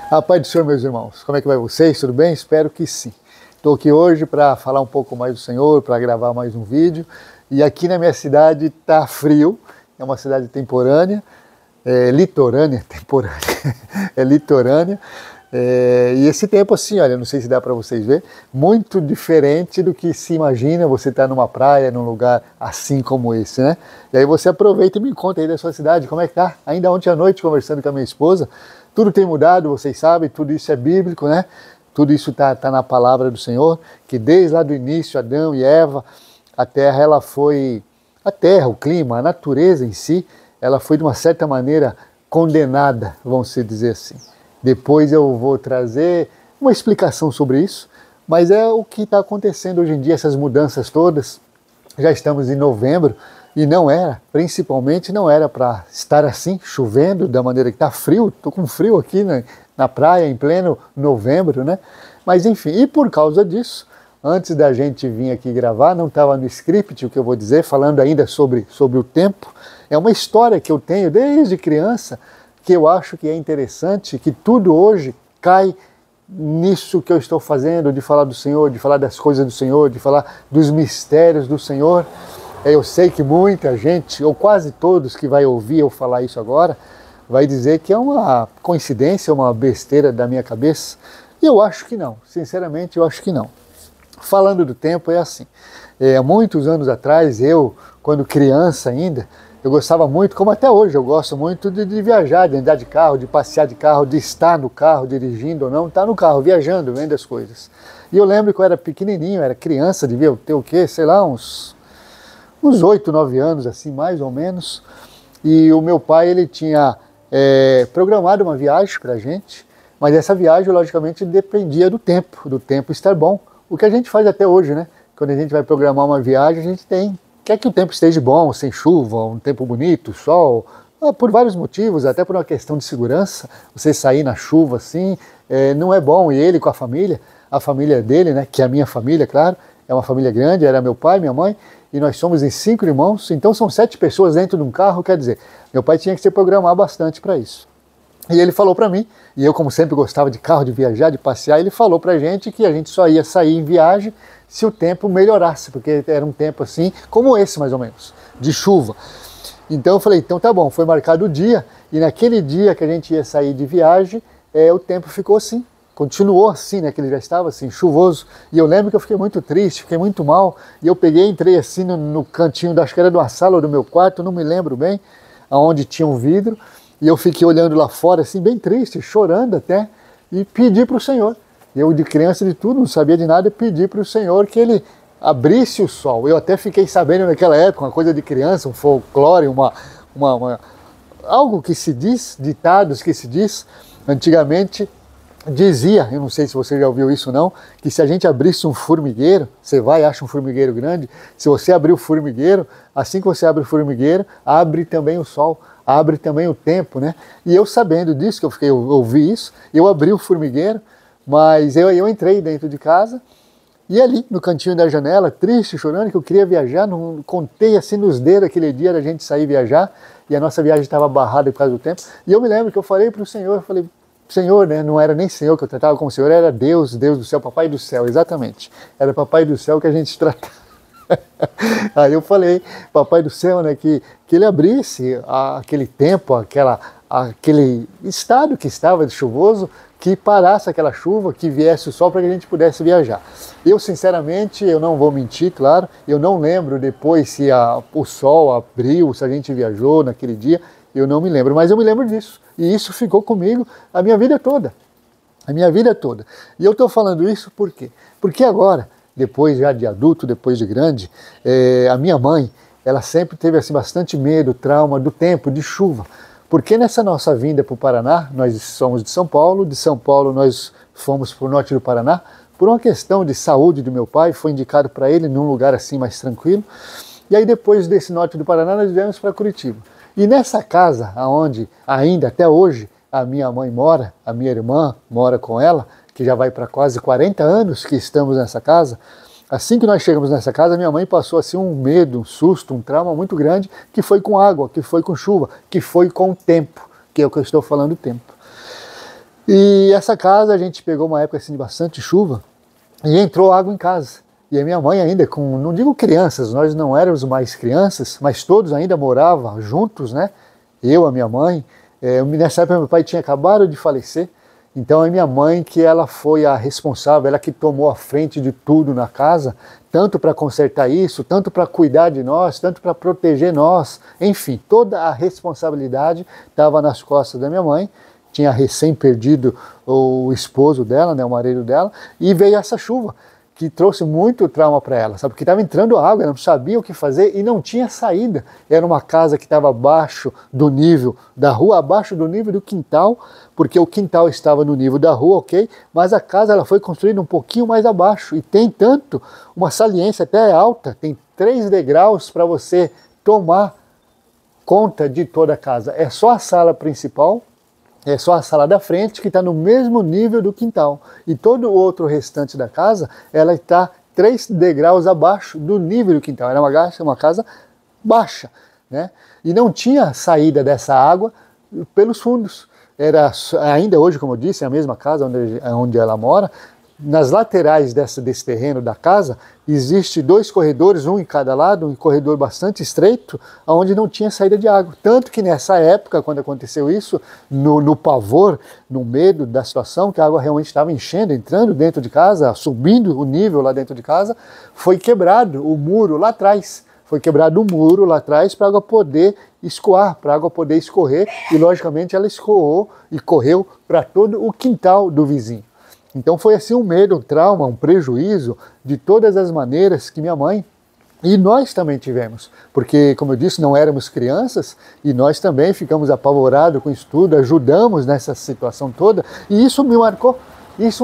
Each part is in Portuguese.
A paz do Senhor, meus irmãos. Como é que vai vocês? Tudo bem? Espero que sim. Estou aqui hoje para falar um pouco mais do Senhor, para gravar mais um vídeo. E aqui na minha cidade está frio, é uma cidade temporânea, litorânea, é litorânea. E esse tempo assim, olha, não sei se dá para vocês verem, muito diferente do que se imagina você estar numa praia, num lugar assim como esse, né? E aí você aproveita e me conta aí da sua cidade, como é que tá? Ainda ontem à noite, conversando com a minha esposa, tudo tem mudado, vocês sabem, tudo isso é bíblico, né? Tudo isso tá na palavra do Senhor, que desde lá do início, Adão e Eva, a terra, ela foi, a terra, o clima, a natureza em si, ela foi de uma certa maneira condenada, vamos dizer assim. Depois eu vou trazer uma explicação sobre isso, mas é o que está acontecendo hoje em dia, essas mudanças todas. Já estamos em novembro e não era, principalmente não era para estar assim, chovendo da maneira que está frio. Estou com frio aqui na praia em pleno novembro, né? Mas enfim, e por causa disso, antes da gente vir aqui gravar, não estava no script o que eu vou dizer, falando ainda sobre o tempo. É uma história que eu tenho desde criança, que eu acho que é interessante, que tudo hoje cai nisso que eu estou fazendo, de falar do Senhor, de falar das coisas do Senhor, de falar dos mistérios do Senhor. Eu sei que muita gente, ou quase todos que vai ouvir eu falar isso agora, vai dizer que é uma coincidência, uma besteira da minha cabeça. E eu acho que não, sinceramente eu acho que não. Falando do tempo é assim, há muitos anos atrás, eu, quando criança ainda, eu gostava muito, como até hoje, eu gosto muito de viajar, de andar de carro, de passear de carro, de estar no carro, dirigindo ou não, estar no carro, viajando, vendo as coisas. E eu lembro que eu era pequenininho, era criança, devia ter o quê? Sei lá, uns 8, 9 anos, assim, mais ou menos. E o meu pai, ele tinha programado uma viagem pra gente, mas essa viagem, logicamente, dependia do tempo estar bom. O que a gente faz até hoje, né? Quando a gente vai programar uma viagem, a gente quer que o tempo esteja bom, sem chuva, um tempo bonito, sol, por vários motivos, até por uma questão de segurança. Você sair na chuva assim, não é bom. E ele com a família dele, né, que é a minha família, claro, é uma família grande, era meu pai, minha mãe, e nós somos em 5 irmãos, então são 7 pessoas dentro de um carro, quer dizer, meu pai tinha que se programar bastante para isso. E ele falou para mim, e eu como sempre gostava de carro, de viajar, de passear, ele falou pra gente que a gente só ia sair em viagem se o tempo melhorasse, porque era um tempo assim, como esse mais ou menos, de chuva. Então eu falei, então tá bom, foi marcado o dia, e naquele dia que a gente ia sair de viagem, o tempo ficou assim, continuou assim, né, que ele já estava assim, chuvoso, e eu lembro que eu fiquei muito triste, fiquei muito mal, e eu entrei assim no cantinho, acho que era de uma sala ou do meu quarto, não me lembro bem, aonde tinha um vidro, e eu fiquei olhando lá fora assim, bem triste, chorando até, e pedi para o Senhor. Eu, de criança de tudo, não sabia de nada, pedi para o Senhor que Ele abrisse o sol. Eu até fiquei sabendo naquela época, uma coisa de criança, um folclore, algo que se diz, ditados que se diz, antigamente dizia, eu não sei se você já ouviu isso ou não, que se a gente abrisse um formigueiro, você vai e acha um formigueiro grande, se você abrir o formigueiro, assim que você abre o formigueiro, abre também o sol, abre também o tempo, né? E eu sabendo disso, que eu ouvi isso, eu abri o formigueiro, mas eu entrei dentro de casa e ali no cantinho da janela, triste, chorando, que eu queria viajar, não contei assim nos dedos aquele dia da gente sair viajar e a nossa viagem estava barrada por causa do tempo. E eu me lembro que eu falei para o Senhor, Senhor, né? Não era nem Senhor que eu tratava como Senhor, era Deus, Deus do céu, Papai do céu, exatamente. Era Papai do céu que a gente tratava. Aí eu falei, Papai do céu, né, que Ele abrisse aquele tempo, aquele estado que estava de chuvoso, que parasse aquela chuva, que viesse o sol para que a gente pudesse viajar. Eu, sinceramente, eu não vou mentir, claro, eu não lembro depois se o sol abriu, se a gente viajou naquele dia, eu não me lembro, mas eu me lembro disso. E isso ficou comigo a minha vida toda. A minha vida toda. E eu estou falando isso por quê? Porque agora, depois já de adulto, depois de grande, a minha mãe, ela sempre teve assim, bastante medo, trauma do tempo, de chuva. Porque nessa nossa vinda para o Paraná, nós somos de São Paulo nós fomos para o norte do Paraná, por uma questão de saúde do meu pai, foi indicado para ele num lugar assim mais tranquilo. E aí depois desse norte do Paraná, nós viemos para Curitiba. E nessa casa, onde ainda até hoje a minha mãe mora, a minha irmã mora com ela, que já vai para quase 40 anos que estamos nessa casa, assim que nós chegamos nessa casa, minha mãe passou assim um medo, um susto, um trauma muito grande, que foi com água, que foi com chuva, que foi com o tempo, que é o que eu estou falando, o tempo. E essa casa a gente pegou uma época assim de bastante chuva e entrou água em casa. E a minha mãe ainda com, não digo crianças, nós não éramos mais crianças, mas todos ainda moravam juntos, né? Eu, a minha mãe, nessa época meu pai tinha acabado de falecer, então a minha mãe que ela foi a responsável, ela que tomou a frente de tudo na casa, tanto para consertar isso, tanto para cuidar de nós, tanto para proteger nós, enfim, toda a responsabilidade estava nas costas da minha mãe. Tinha recém perdido o esposo dela, né, o marido dela, e veio essa chuva, que trouxe muito trauma para ela, sabe? Porque estava entrando água, ela não sabia o que fazer e não tinha saída. Era uma casa que estava abaixo do nível da rua, abaixo do nível do quintal, porque o quintal estava no nível da rua, ok? Mas a casa ela foi construída um pouquinho mais abaixo e tem tanto, uma saliência até alta, tem 3 degraus para você tomar conta de toda a casa. É só a sala principal, é só a sala da frente que está no mesmo nível do quintal. E todo o outro restante da casa, ela está 3 degraus abaixo do nível do quintal. Era uma casa baixa, né? E não tinha saída dessa água pelos fundos. Era ainda hoje, como eu disse, é a mesma casa onde ela mora. Nas laterais desse terreno da casa, existe 2 corredores, um em cada lado, um corredor bastante estreito, onde não tinha saída de água. Tanto que nessa época, quando aconteceu isso, no pavor, no medo da situação, que a água realmente estava enchendo, entrando dentro de casa, subindo o nível lá dentro de casa, foi quebrado o muro lá atrás. Foi quebrado um muro lá atrás para a água poder escoar, para a água poder escorrer, e logicamente ela escoou e correu para todo o quintal do vizinho. Então foi assim um medo, um trauma, um prejuízo de todas as maneiras que minha mãe e nós também tivemos. Porque, como eu disse, não éramos crianças e nós também ficamos apavorados com isso tudo, ajudamos nessa situação toda e isso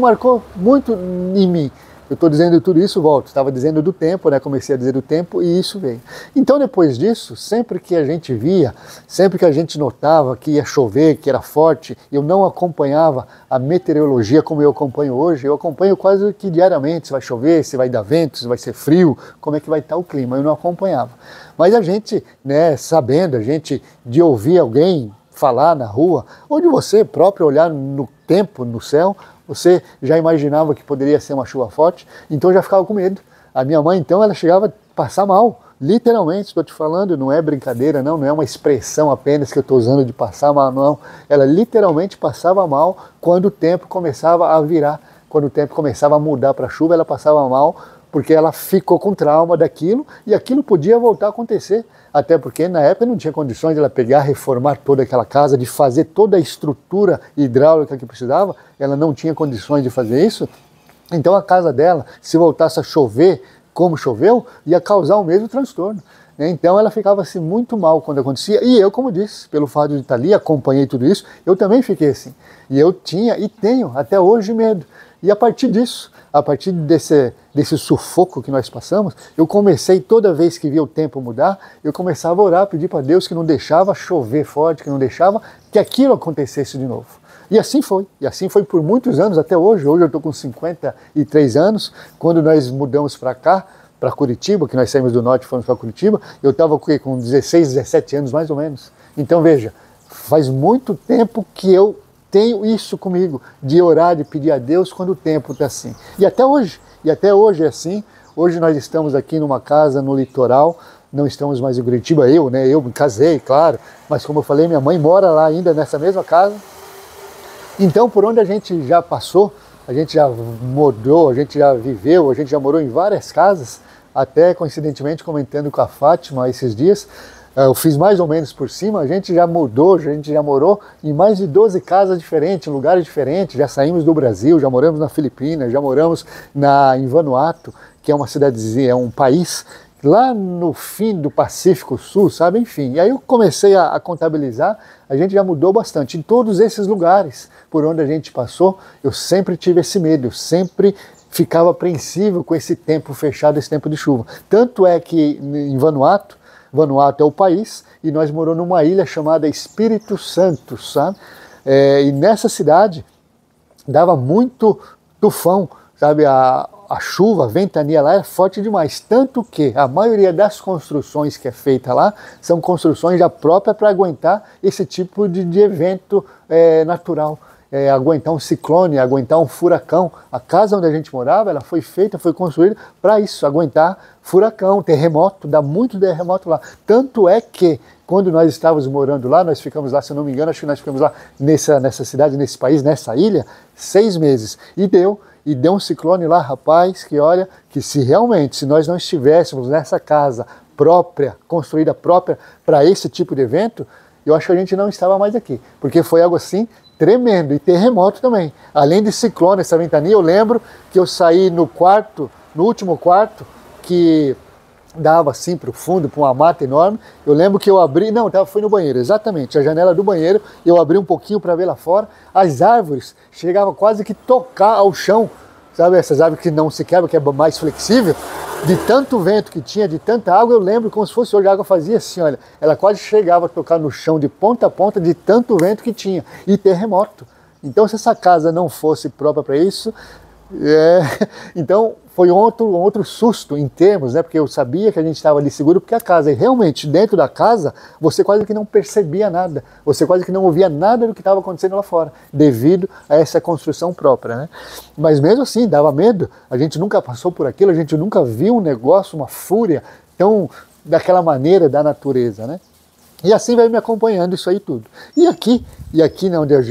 marcou muito em mim. Eu estou dizendo tudo isso, volto, estava dizendo do tempo, né? Comecei a dizer do tempo e isso veio. Então depois disso, sempre que a gente via, sempre que a gente notava que ia chover, que era forte, eu não acompanhava a meteorologia como eu acompanho hoje, eu acompanho quase que diariamente, se vai chover, se vai dar vento, se vai ser frio, como é que vai estar o clima, eu não acompanhava. Mas a gente, né, sabendo, a gente de ouvir alguém falar na rua, ou de você próprio olhar no tempo, no céu, você já imaginava que poderia ser uma chuva forte, então eu já ficava com medo. A minha mãe, então, ela chegava a passar mal, literalmente, estou te falando, não é brincadeira, não é uma expressão apenas que eu estou usando de passar mal, não. Ela literalmente passava mal quando o tempo começava a virar, quando o tempo começava a mudar para chuva, ela passava mal, porque ela ficou com trauma daquilo e aquilo podia voltar a acontecer. Até porque na época não tinha condições de ela pegar, reformar toda aquela casa, de fazer toda a estrutura hidráulica que precisava, ela não tinha condições de fazer isso. Então a casa dela, se voltasse a chover como choveu, ia causar o mesmo transtorno. Então ela ficava assim muito mal quando acontecia, e eu, como disse, pelo fato de estar ali, acompanhei tudo isso, eu também fiquei assim. E eu tinha e tenho até hoje medo. E a partir disso, a partir desse sufoco que nós passamos, eu comecei, toda vez que via o tempo mudar, eu começava a orar, pedir para Deus que não deixava chover forte, que não deixava que aquilo acontecesse de novo. E assim foi por muitos anos, até hoje. Hoje eu estou com 53 anos, quando nós mudamos para cá, para Curitiba, que nós saímos do norte e fomos para Curitiba, eu estava com 16, 17 anos mais ou menos. Então veja, faz muito tempo que eu tenho isso comigo, de orar, de pedir a Deus quando o tempo está assim. E até hoje é assim. Hoje nós estamos aqui numa casa no litoral, não estamos mais em Curitiba, eu me casei, claro, mas como eu falei, minha mãe mora lá ainda nessa mesma casa. Então, por onde a gente já passou, a gente já morou, a gente já viveu, a gente já morou em várias casas, até coincidentemente comentando com a Fátima esses dias, eu fiz mais ou menos por cima, a gente já mudou, a gente já morou em mais de 12 casas diferentes, em lugares diferentes, já saímos do Brasil, já moramos na Filipinas, já moramos em Vanuatu, que é uma cidadezinha, é um país lá no fim do Pacífico Sul, sabe? Enfim, e aí eu comecei a contabilizar, a gente já mudou bastante. Em todos esses lugares por onde a gente passou, eu sempre tive esse medo, eu sempre ficava apreensivo com esse tempo fechado, esse tempo de chuva. Tanto é que em Vanuatu é o país, e nós moramos numa ilha chamada Espírito Santo, sabe? E nessa cidade dava muito tufão, sabe? A chuva, a ventania lá é forte demais, tanto que a maioria das construções que é feita lá são construções já próprias para aguentar esse tipo de evento natural. aguentar um ciclone, aguentar um furacão. A casa onde a gente morava, ela foi feita, foi construída para isso, aguentar furacão, terremoto, dá muito terremoto lá. Tanto é que, quando nós estávamos morando lá, nós ficamos lá, se eu não me engano, acho que nós ficamos lá nessa cidade, nesse país, nessa ilha, 6 meses. E deu um ciclone lá, rapaz, que olha, que se nós não estivéssemos nessa casa própria, construída própria para esse tipo de evento, eu acho que a gente não estava mais aqui, porque foi algo assim tremendo, e terremoto também. Além de ciclone, essa ventania, eu lembro que eu saí no último quarto, que dava assim para o fundo, para uma mata enorme. Eu lembro que eu abri, fui no banheiro, exatamente, a janela do banheiro, eu abri um pouquinho para ver lá fora, as árvores chegavam quase que tocar ao chão, sabe, essas árvores que não se quebram, que é mais flexível, de tanto vento que tinha, de tanta água, eu lembro como se fosse hoje, a água fazia assim, olha, ela quase chegava a tocar no chão de ponta a ponta, de tanto vento que tinha, e terremoto. Então, se essa casa não fosse própria para isso, então foi outro susto em termos, né? Porque eu sabia que a gente estava ali seguro, porque a casa, e realmente dentro da casa, você quase que não percebia nada, você quase que não ouvia nada do que estava acontecendo lá fora, devido a essa construção própria, né? Mas mesmo assim, dava medo, a gente nunca passou por aquilo, a gente nunca viu um negócio, uma fúria tão daquela maneira da natureza, né? E assim vai me acompanhando isso aí tudo. E aqui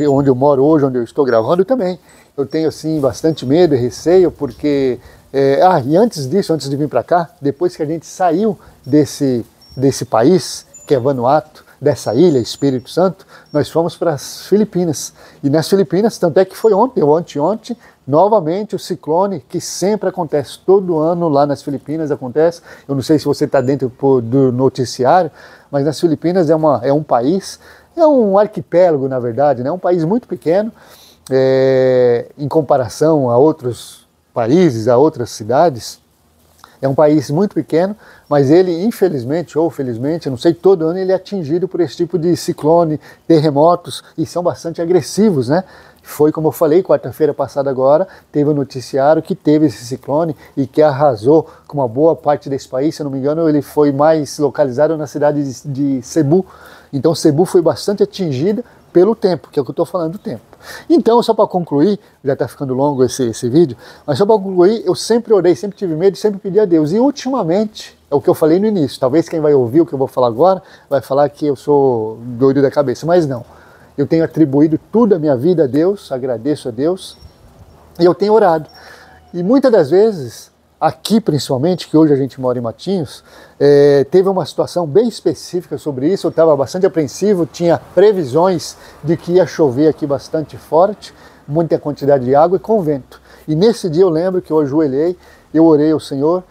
onde eu moro hoje, onde eu estou gravando também, eu tenho assim bastante medo e receio, porque e antes disso, antes de vir para cá, depois que a gente saiu desse país, que é Vanuatu, dessa ilha, Espírito Santo, nós fomos para as Filipinas. E nas Filipinas, tanto é que foi ontem ou anteontem, novamente o ciclone, que sempre acontece, todo ano lá nas Filipinas acontece. Eu não sei se você está dentro do noticiário, mas nas Filipinas é um país, é um arquipélago na verdade, né? É um país muito pequeno, em comparação a outros países, a outras cidades. É um país muito pequeno, mas ele, infelizmente ou felizmente, eu não sei, todo ano ele é atingido por esse tipo de ciclone, terremotos, e são bastante agressivos, né? Foi, como eu falei, quarta-feira passada agora, teve um noticiário que teve esse ciclone e que arrasou com uma boa parte desse país. Se eu não me engano, ele foi mais localizado na cidade de Cebu. Então Cebu foi bastante atingida pelo tempo, que é o que eu estou falando do tempo. Então, só para concluir, já está ficando longo esse vídeo, mas só para concluir, eu sempre orei, sempre tive medo, sempre pedi a Deus. E ultimamente, é o que eu falei no início, talvez quem vai ouvir o que eu vou falar agora, vai falar que eu sou doido da cabeça, mas não. Eu tenho atribuído tudo a minha vida a Deus, agradeço a Deus, e eu tenho orado. E muitas das vezes, aqui principalmente, que hoje a gente mora em Matinhos, teve uma situação bem específica sobre isso, eu estava bastante apreensivo, tinha previsões de que ia chover aqui bastante forte, muita quantidade de água e com vento. E nesse dia eu lembro que eu ajoelhei, eu orei ao Senhor,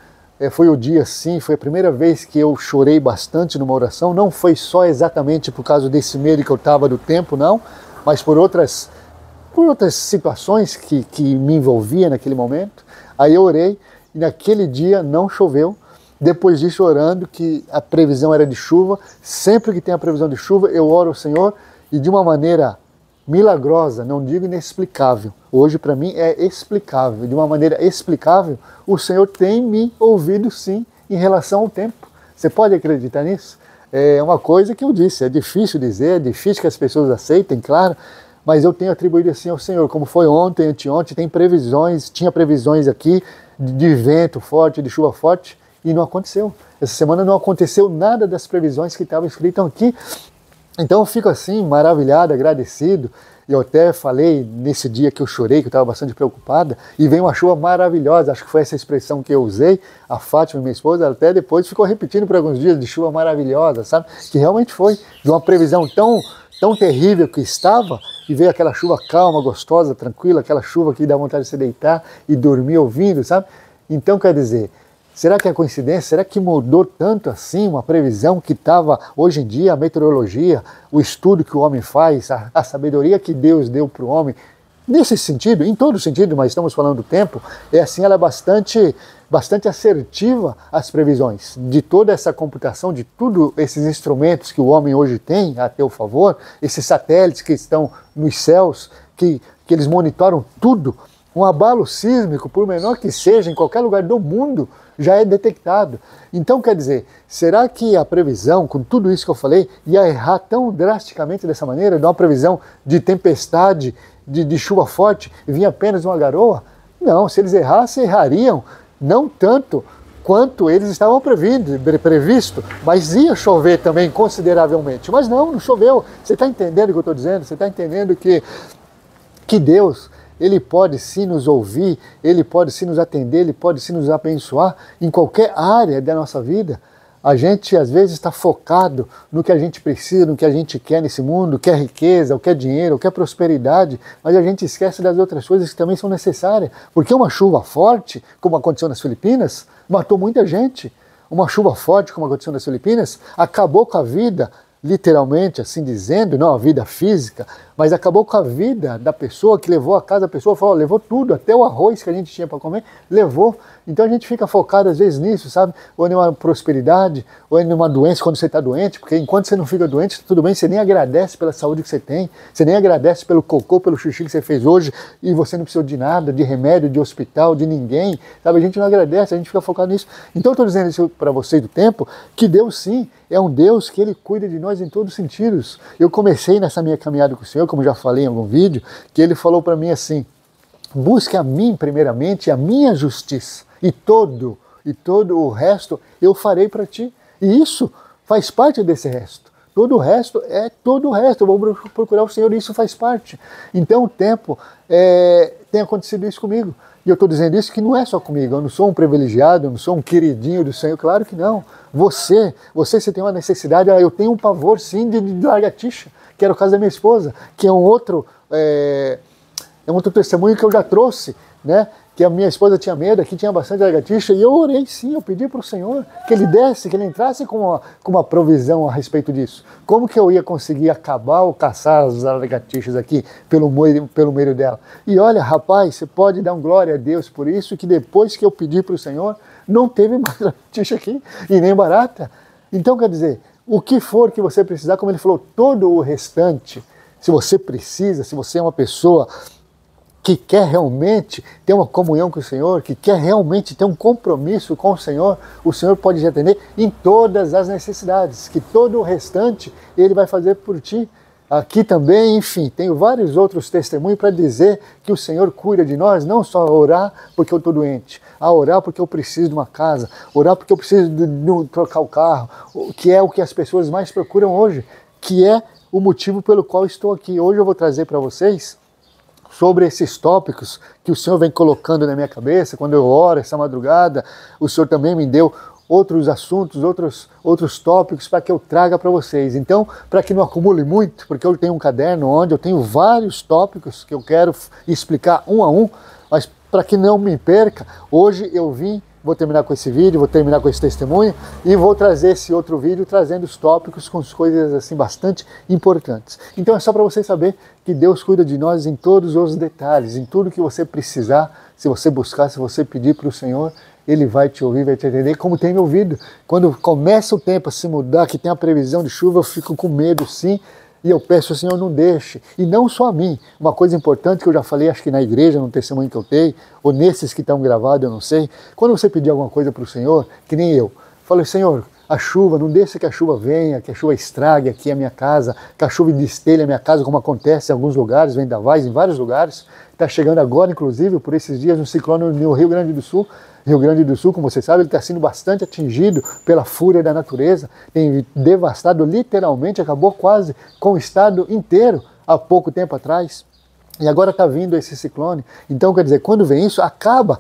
foi o dia sim, foi a primeira vez que eu chorei bastante numa oração, não foi só exatamente por causa desse medo que eu estava do tempo, não, mas por outras situações que me envolvia naquele momento. Aí eu orei, e naquele dia não choveu. Depois disso, orando que a previsão era de chuva. Sempre que tem a previsão de chuva, eu oro ao Senhor, e de uma maneira milagrosa, não digo inexplicável, hoje para mim é explicável, de uma maneira explicável, o Senhor tem me ouvido sim em relação ao tempo. Você pode acreditar nisso? É uma coisa que eu disse, é difícil dizer, é difícil que as pessoas aceitem, claro, mas eu tenho atribuído assim ao Senhor, como foi ontem, anteontem, tinha previsões aqui de vento forte, de chuva forte, e não aconteceu. Essa semana não aconteceu nada das previsões que estavam escritas aqui. Então eu fico assim, maravilhado, agradecido. Eu até falei nesse dia que eu chorei, que eu estava bastante preocupada, e veio uma chuva maravilhosa, acho que foi essa expressão que eu usei. A Fátima, minha esposa, ela até depois ficou repetindo por alguns dias de chuva maravilhosa, sabe? Que realmente foi, de uma previsão tão terrível que estava, e veio aquela chuva calma, gostosa, tranquila, aquela chuva que dá vontade de se deitar e dormir ouvindo, sabe? Então, quer dizer, será que é coincidência? Será que mudou tanto assim uma previsão que estava hoje em dia, a meteorologia, o estudo que o homem faz, a sabedoria que Deus deu para o homem? Nesse sentido, em todo sentido, mas estamos falando do tempo, assim, ela é bastante assertiva as previsões de toda essa computação, de todos esses instrumentos que o homem hoje tem a teu favor, esses satélites que estão nos céus, que eles monitoram tudo. Um abalo sísmico, por menor que seja, em qualquer lugar do mundo, já é detectado. Então, quer dizer, será que a previsão, com tudo isso que eu falei, ia errar tão drasticamente dessa maneira, de uma previsão de tempestade, de chuva forte e vinha apenas uma garoa? Não, se eles errassem, errariam, não tanto quanto eles estavam previsto, mas ia chover também consideravelmente. Mas não choveu. Você está entendendo o que eu estou dizendo? Você está entendendo que Deus, Ele pode sim nos ouvir, Ele pode sim nos atender, Ele pode sim nos abençoar em qualquer área da nossa vida? A gente às vezes está focado no que a gente precisa, no que a gente quer nesse mundo, quer riqueza, ou quer dinheiro, ou quer prosperidade, mas a gente esquece das outras coisas que também são necessárias. Porque uma chuva forte, como aconteceu nas Filipinas, matou muita gente. Uma chuva forte, como aconteceu nas Filipinas, acabou com a vida, literalmente assim dizendo, não a vida física, mas acabou com a vida da pessoa que levou a casa, a pessoa falou, levou tudo, até o arroz que a gente tinha para comer, levou. Então a gente fica focado às vezes nisso, sabe? Ou em uma prosperidade, ou em uma doença quando você está doente, porque enquanto você não fica doente, tudo bem, você nem agradece pela saúde que você tem, você nem agradece pelo cocô, pelo xixi que você fez hoje, e você não precisou de nada, de remédio, de hospital, de ninguém, sabe? A gente não agradece, a gente fica focado nisso. Então eu estou dizendo isso para vocês do tempo, que Deus sim, é um Deus que Ele cuida de nós em todos os sentidos. Eu comecei nessa minha caminhada com o Senhor, como já falei em algum vídeo, que Ele falou para mim assim, busque a mim primeiramente, a minha justiça, e todo o resto eu farei para ti. E isso faz parte desse resto. Todo o resto é todo o resto. Eu vou procurar o Senhor e isso faz parte. Então o tempo tem acontecido isso comigo. E eu estou dizendo isso que não é só comigo. Eu não sou um privilegiado, eu não sou um queridinho do Senhor. Claro que não. Você tem uma necessidade. Eu tenho um pavor sim de lagartixa, que era o caso da minha esposa, que é um outro testemunho que eu já trouxe, né? Que a minha esposa tinha medo, aqui tinha bastante lagartixa, e eu orei sim, eu pedi para o Senhor que Ele desse, que Ele entrasse com uma provisão a respeito disso. Como que eu ia conseguir acabar ou caçar as lagartixas aqui pelo meio dela? E olha, rapaz, você pode dar glória a Deus por isso, que depois que eu pedi para o Senhor, não teve mais lagartixa aqui, e nem barata. Então, quer dizer, o que for que você precisar, como Ele falou, todo o restante, se você precisa, se você é uma pessoa que quer realmente ter uma comunhão com o Senhor, que quer realmente ter um compromisso com o Senhor pode te atender em todas as necessidades, que todo o restante Ele vai fazer por ti. Aqui também, enfim, tenho vários outros testemunhos para dizer que o Senhor cuida de nós, não só orar porque eu estou doente, a orar porque eu preciso de uma casa, orar porque eu preciso de trocar o carro, que é o que as pessoas mais procuram hoje, que é o motivo pelo qual estou aqui. Hoje eu vou trazer para vocês sobre esses tópicos que o Senhor vem colocando na minha cabeça, quando eu oro essa madrugada, o Senhor também me deu outros assuntos, outros tópicos para que eu traga para vocês. Então, para que não acumule muito, porque eu tenho um caderno onde eu tenho vários tópicos que eu quero explicar um a um, mas para que não me perca, hoje eu vou terminar com esse vídeo, vou terminar com esse testemunho e vou trazer esse outro vídeo trazendo os tópicos com as coisas assim bastante importantes. Então é só para você saber que Deus cuida de nós em todos os detalhes, em tudo que você precisar, se você buscar, se você pedir para o Senhor, Ele vai te ouvir, vai te atender, como tem me ouvido. Quando começa o tempo a se mudar, que tem a previsão de chuva, eu fico com medo sim, e eu peço ao Senhor, não deixe. E não só a mim. Uma coisa importante que eu já falei, acho que na igreja, no testemunho que eu tenho, ou nesses que estão gravados, eu não sei. Quando você pedir alguma coisa para o Senhor, que nem eu, falo, Senhor, a chuva, não deixa que a chuva venha, que a chuva estrague aqui a minha casa, que a chuva destelhe a minha casa, como acontece em alguns lugares, vendavais em vários lugares. Está chegando agora, inclusive, por esses dias, um ciclone no Rio Grande do Sul. Rio Grande do Sul, como você sabe, ele está sendo bastante atingido pela fúria da natureza, tem devastado, literalmente, acabou quase com o estado inteiro há pouco tempo atrás. E agora está vindo esse ciclone. Então, quer dizer, quando vem isso, acaba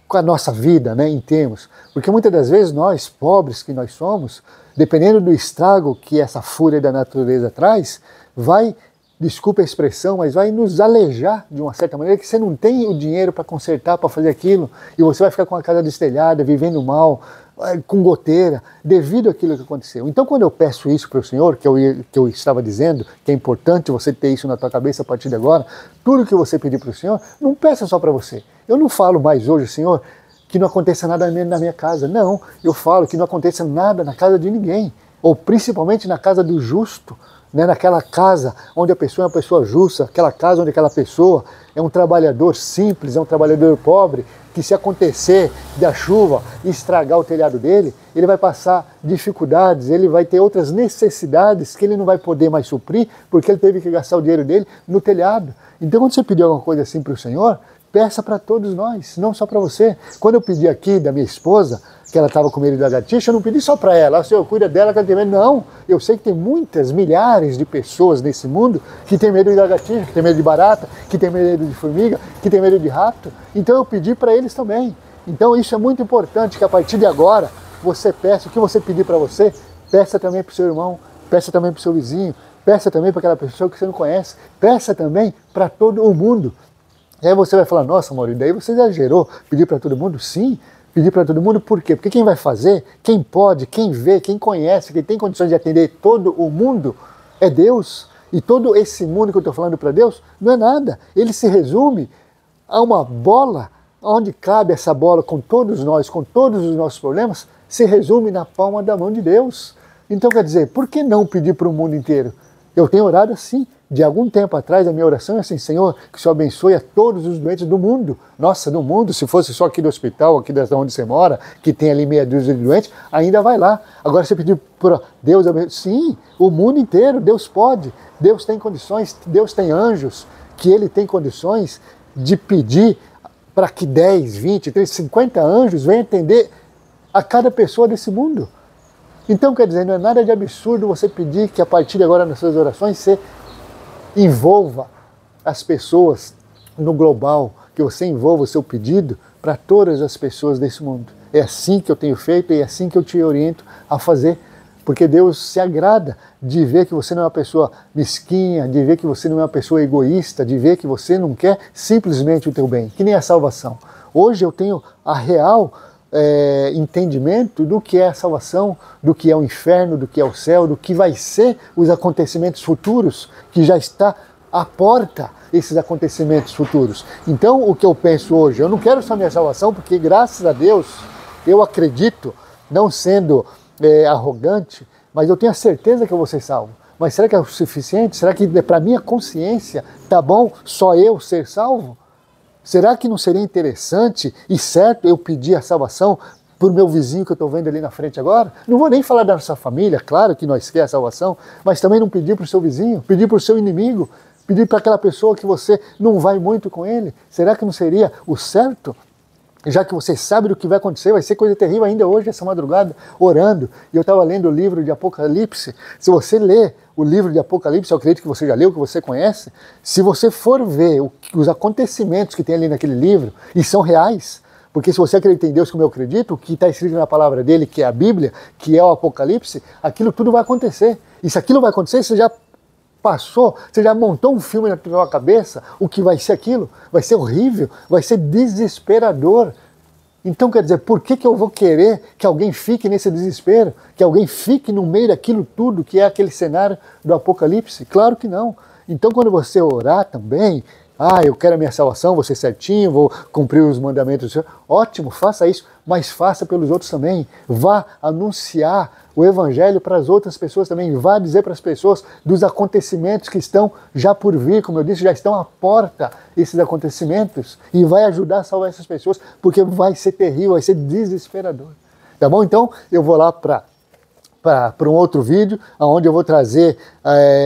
com a nossa vida, né, em termos. Porque muitas das vezes nós, pobres que nós somos, dependendo do estrago que essa fúria da natureza traz, vai, desculpa a expressão, mas vai nos alejar de uma certa maneira, que você não tem o dinheiro para consertar, para fazer aquilo, e você vai ficar com a casa destelhada, vivendo mal, com goteira, devido àquilo que aconteceu. Então, quando eu peço isso para o Senhor, que eu estava dizendo, que é importante você ter isso na tua cabeça a partir de agora, tudo que você pedir para o Senhor, não peça só para você. Eu não falo mais hoje, Senhor, que não aconteça nada na minha casa. Não, eu falo que não aconteça nada na casa de ninguém, ou principalmente na casa do justo, né, naquela casa onde a pessoa é uma pessoa justa, aquela casa onde aquela pessoa é um trabalhador simples, é um trabalhador pobre, que se acontecer da chuva e estragar o telhado dele, ele vai passar dificuldades, ele vai ter outras necessidades que ele não vai poder mais suprir, porque ele teve que gastar o dinheiro dele no telhado. Então, quando você pedir alguma coisa assim para o Senhor, peça para todos nós, não só para você. Quando eu pedi aqui da minha esposa, que ela estava com medo da lagartixa, eu não pedi só para ela, o Senhor cuida dela que ela tem medo. Não, eu sei que tem muitas, milhares de pessoas nesse mundo que tem medo de lagartixa, que tem medo de barata, que tem medo de formiga, que tem medo de rato. Então eu pedi para eles também. Então isso é muito importante, que a partir de agora você peça, o que você pedir para você, peça também para o seu irmão, peça também para o seu vizinho, peça também para aquela pessoa que você não conhece, peça também para todo o mundo. E aí você vai falar, nossa, Maurício, daí você exagerou, pedir para todo mundo? Sim, pedir para todo mundo, por quê? Porque quem vai fazer, quem pode, quem vê, quem conhece, quem tem condições de atender todo o mundo é Deus. E todo esse mundo que eu estou falando para Deus não é nada. Ele se resume a uma bola, onde cabe essa bola com todos nós, com todos os nossos problemas, se resume na palma da mão de Deus. Então quer dizer, por que não pedir para o mundo inteiro? Eu tenho orado assim. De algum tempo atrás, a minha oração é assim, Senhor, que o Senhor abençoe a todos os doentes do mundo. Nossa, do mundo, se fosse só aqui do hospital, aqui da onde você mora, que tem ali meia dúzia de doentes, ainda vai lá. Agora você pediu para Deus abençoe. Sim, o mundo inteiro, Deus pode. Deus tem condições, Deus tem anjos, que Ele tem condições de pedir para que 10, 20, 30, 50 anjos venham atender a cada pessoa desse mundo. Então, quer dizer, não é nada de absurdo você pedir que a partir de agora nas suas orações você envolva as pessoas no global, que você envolva o seu pedido para todas as pessoas desse mundo. É assim que eu tenho feito e é assim que eu te oriento a fazer, porque Deus se agrada de ver que você não é uma pessoa mesquinha, de ver que você não é uma pessoa egoísta, de ver que você não quer simplesmente o teu bem, que nem a salvação. Hoje eu tenho a real entendimento do que é a salvação, do que é o inferno, do que é o céu, do que vai ser os acontecimentos futuros, que já está à porta, esses acontecimentos futuros. Então, o que eu penso hoje, eu não quero só minha salvação, porque graças a Deus, eu acredito, não sendo arrogante, mas eu tenho a certeza que eu vou ser salvo. Mas será que é o suficiente? Será que para minha consciência tá bom só eu ser salvo? Será que não seria interessante e certo eu pedir a salvação para o meu vizinho que eu estou vendo ali na frente agora? Não vou nem falar da nossa família, claro que nós queremos a salvação, mas também não pedir para o seu vizinho, pedir para o seu inimigo, pedir para aquela pessoa que você não vai muito com ele. Será que não seria o certo? Já que você sabe do que vai acontecer, vai ser coisa terrível ainda hoje, essa madrugada, orando. E eu estava lendo o livro de Apocalipse. Se você ler o livro de Apocalipse, eu acredito que você já leu, que você conhece, se você for ver os acontecimentos que tem ali naquele livro, e são reais, porque se você acredita em Deus como eu acredito, o que está escrito na palavra dele, que é a Bíblia, que é o Apocalipse, aquilo tudo vai acontecer. E se aquilo vai acontecer, você já passou, você já montou um filme na sua cabeça, o que vai ser aquilo? Vai ser horrível, vai ser desesperador. Então, quer dizer, por que eu vou querer que alguém fique nesse desespero? Que alguém fique no meio daquilo tudo que é aquele cenário do Apocalipse? Claro que não. Então, quando você orar também, eu quero a minha salvação, vou ser certinho, vou cumprir os mandamentos do Senhor. Ótimo, faça isso, mas faça pelos outros também. Vá anunciar o Evangelho para as outras pessoas também. Vá dizer para as pessoas dos acontecimentos que estão já por vir, como eu disse, já estão à porta esses acontecimentos. E vai ajudar a salvar essas pessoas, porque vai ser terrível, vai ser desesperador. Tá bom? Então, eu vou lá para um outro vídeo, onde eu vou trazer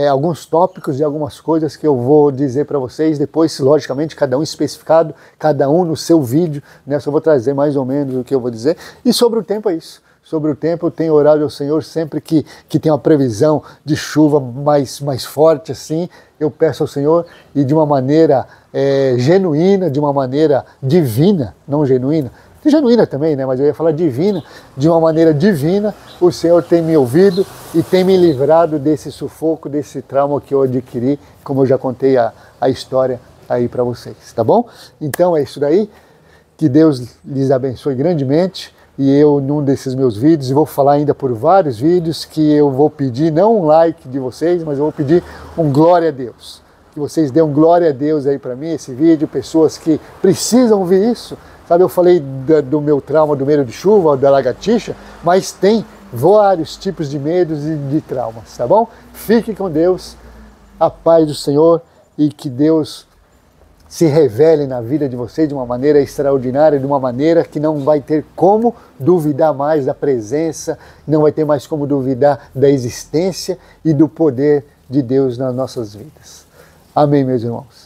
alguns tópicos e algumas coisas que eu vou dizer para vocês, depois, logicamente, cada um especificado, cada um no seu vídeo, né? Só vou trazer mais ou menos o que eu vou dizer. E sobre o tempo é isso. Sobre o tempo, eu tenho orado ao Senhor sempre que tem uma previsão de chuva mais forte assim, eu peço ao Senhor e de uma maneira genuína, de uma maneira divina, não genuína, genuína também, né? Mas eu ia falar divina, de uma maneira divina, o Senhor tem me ouvido e tem me livrado desse sufoco, desse trauma que eu adquiri, como eu já contei a história aí para vocês, tá bom? Então é isso daí, que Deus lhes abençoe grandemente. E eu, num desses meus vídeos, vou falar ainda por vários vídeos, que eu vou pedir, não um like de vocês, mas eu vou pedir um glória a Deus. Que vocês dêem um glória a Deus aí para mim, esse vídeo, pessoas que precisam ouvir isso. Sabe, eu falei do meu trauma, do medo de chuva, da lagartixa, mas tem vários tipos de medos e de traumas, tá bom? Fique com Deus, a paz do Senhor, e que Deus se revele na vida de vocês de uma maneira extraordinária, de uma maneira que não vai ter como duvidar mais da presença, não vai ter mais como duvidar da existência e do poder de Deus nas nossas vidas. Amém, meus irmãos.